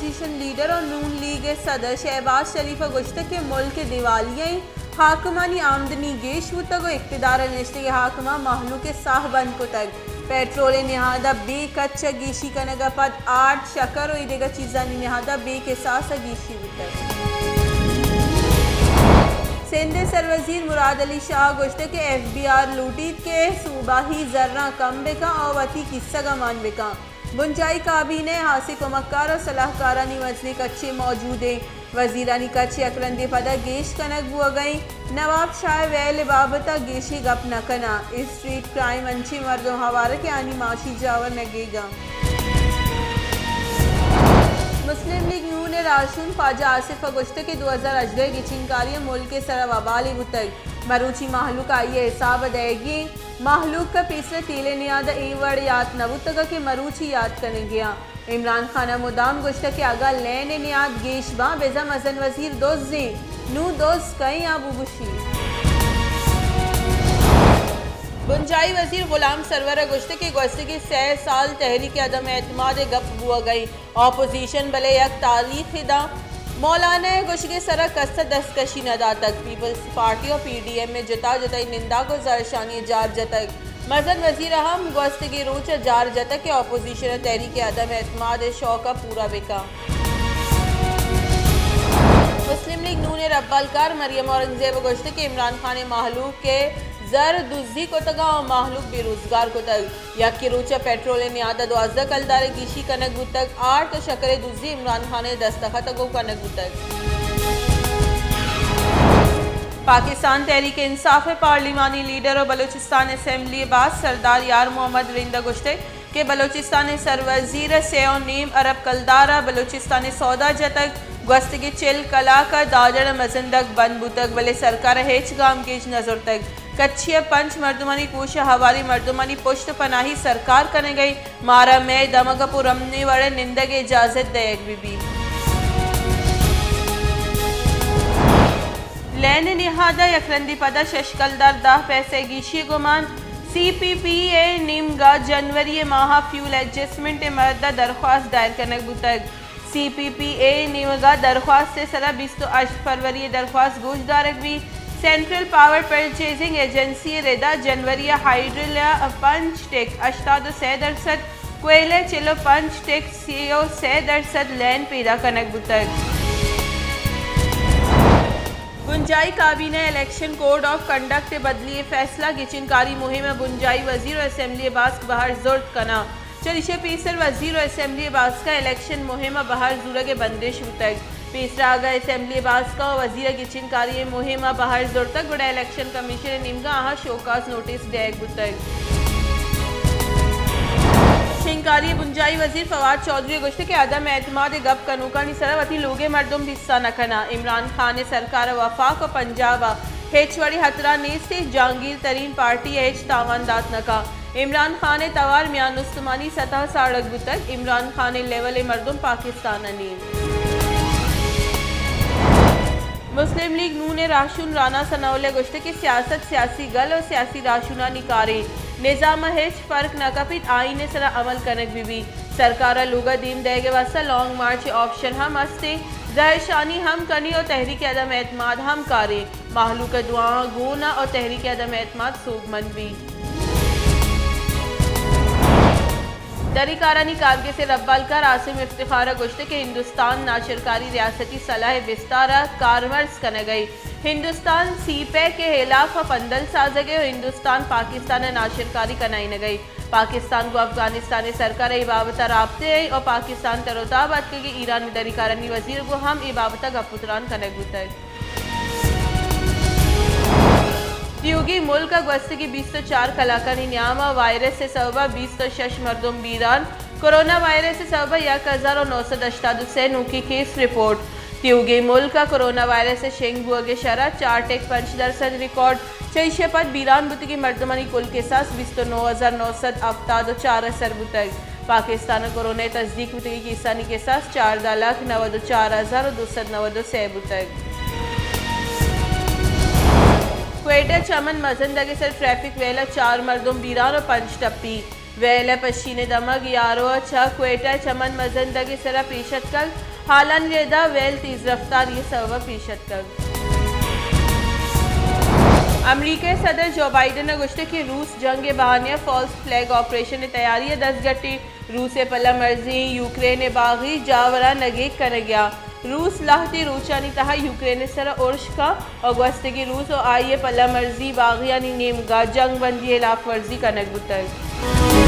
Opposition leader और नून league सदर शहबाज शरीफ गुश्त के मुल्क दिवालिया हाकमानी आमदनी गेश तक इकतदार नशते हाकमा महलू के साह बंद को तक पेट्रोल निहादा बे कच्चा गीशी कनग पद आठ शकर और इदेगा चीज़ा निहादा बे के साथ गीशी तक सिंध सरवजीर मुराद अली शाह गुश्त के FBR लूटीत के सूबाही जर्रा कम बेका और वती किस्सा का मान बेका बुंजाई काबीने हासिक मक्कार और सलाहकारानी वजनी कच्चे मौजूद है वजीरानी कच्चे अकरंदे पदा गेश कनक बुआ गई नवाब शाह वैल बाबता गेशी गप न कना इस स्ट्रीट क्राइम अंची मर्दों हवारे के आनी माशी जावर नगेगा मुस्लिम लीग नून राशून ख्वाजा आसिफ गुश्त के 2018 की चिंकारी मुल्क के सर वबाली बुतक मरूची महलूक आइए हिसाब अदायगी महलूक का तीसरे तीले नियाद एवड़ याद नबुतगा के मरूची याद करने गया इमरान खान मुदाम गुश्त के आगा लेने नियाद गेशबा बेजा मजन वजीर दोस्त नू दोस्त कई आबू बुशी बुंजाई वजीर गुलाम सरवर गुश्त के गुस्से की 6 साल तहरीक अदम एतमाद गप बुआ गई अपोजिशन भले यक तारीख दा मौलाना गुश के सरा कस्त दस्तकशी नदा तक पीपल्स पार्टी और PDM में जता जताई निंदा को जरशानी जार जतक मजन वजीर अहम गुस्त की रोच जार जतक के अपोजिशन तहरीक अदम एतमाद शौका पूरा बेका मुस्लिम लीग नून रब्बालकार मरियम औरंगजेब गुश्त के इमरान खान महलूक के जर दुजी को तगा और महलूक बेरोजगार को तक या कि रोचा पेट्रोल नियादा 12 कलदार कीशी कनक गुतक 8 तो शकरे दुजी इमरान खान दस्तखत गो कनक गुतक पाकिस्तान तहरीक इंसाफ पार्लिमानी लीडर और बलूचिस्तान असम्बली बास सरदार यार मोहम्मद रिंदा गुश्ते के बलूचिस्तान सरवजीर से और नीम अरब कलदारा बलूचिस्तान सौदा जतक गस्त की चिल कला का दाजड़ मजंदक बंद बुतक बले सरकार हेच गाम के नजर तक कच्छिया पंच मर्दमानी कोश हवारी मर्दमानी पुष्ट पनाही सरकार करने गई मारा में दमगपुर अमने वाले निंदा के इजाजत देग बीबी लैन निहादा यकरंदी पदा शशकलदार दाह पैसे गीशी गुमान CPPA निमगा जनवरी माह फ्यूल एडजस्टमेंट मर्दा दरख्वास्त दायर करने बुतक CPPA निमगा दरख्वास्त से सरा 28 फरवरी दरख्वास्त गोशदारक भी सेंट्रल पावर परचेजिंग एजेंसी रेदा जनवरी हाइड्रिला पंच टेक 8% कोयले चिलो पंच टेक CO 6% लैंड पैदा कनक बुतक बुंजाई काबीना इलेक्शन कोड ऑफ कंडक्ट बदली फैसला की चिंकारी मुहिम बुंजाई वजीर असम्बली बास बहार जुर्द कना चलिशे पीसर वजीर असम्बली बास का इलेक्शन मुहिम बहार जुरा के बंदिश तक तीसरा आगा असम्बली बास का वजीर की चिंकारी मुहिम बहार जुर तक गुड़ा इलेक्शन कमीशन निमगा आहा शोकास नोटिस डेग बुतक शिंकारी बुंजाई वजीर फवाद चौधरी गुश्त के आदम एतमाद गप कनूकानी सरवती लोगे मर्दुम हिस्सा नखना इमरान खान सरकार वफाक और पंजाब हेचवाड़ी हतरा नेस्ते जहांगीर तरीन पार्टी हेच तावानदात नका इमरान खान तवार मियान उस्मानी सतह साड़क बुतक इमरान खान लेवल मर्दुम पाकिस्तान नीम मुस्लिम लीग नून राशून राना सनाउल्ला गुश्त की सियासत सियासी गल और सियासी राशूना निकारे निज़ाम हेच फर्क नकपित आईने सरा अमल कनक बीबी सरकारा लुगा दीम देगे वास्ता लॉन्ग मार्च ऑप्शन हम अस्ते जहरशानी हम कनी और तहरीक अदम एतमाद हम कारे महलू का दुआ गोना और तहरीक अदम एतमाद सोगमन भी दरीकारानी कारगे से रब्बालकार आसिम इफ्तिखारा गुश्त के हिंदुस्तान नाशरकारी रियासती सलाह विस्तारा कारवर्स कन गई हिंदुस्तान सीपे के खिलाफ पंदल साजगे और हिंदुस्तान पाकिस्तान नाशरकारी कनाई न गई पाकिस्तान को अफगानिस्तान सरकार इबाबता राबते और पाकिस्तान तरोताबाद के ईरान में दरीकारानी वजीर को हम इबाबता गपुतरान कनगुतक त्यूगी मुल्क गस्त की 24 कलाकानी न्यामा वायरस से सबा 20 मरदुम बीरान कोरोना वायरस से सबा 1988 नूकी केस रिपोर्ट त्यूगी मुल्क का कोरोना वायरस से शेंग बुआ के शरा 4.5% रिकॉर्ड 6 पद बीरान बुत की मर्दमानी कुल के साथ 29,974 असर बुतक पाकिस्तान कोरोना तस्दीक बुतगी की ईसानी के साथ 4,94,290 बुतक क्वेटा चमन मजंदगी सर ट्रैफिक वेला 4 मरदुम बीरान और 5 टप्पी वेला पशीने दमक यारो 6 क्वेटा चमन मजंदगी सरा पेशत कल हालान रेदा वेल तेज रफ्तार ये 100% तक। अमरीकी सदर जो बाइडन ने गुश्ते कि रूस जंग बहानिया फॉल्स फ्लैग ऑपरेशन तैयारी दस्तगटी रूस पला मर्जी यूक्रेन बागी जावरा नगेक कर गया रूस लाहती रूचानी तहा यूक्रेन सर उर्श का और गस्तगी रूस और आइए पला मर्जी बागियानी नेमगा जंग बंदी खिलाफ वर्जी का नगबुतक।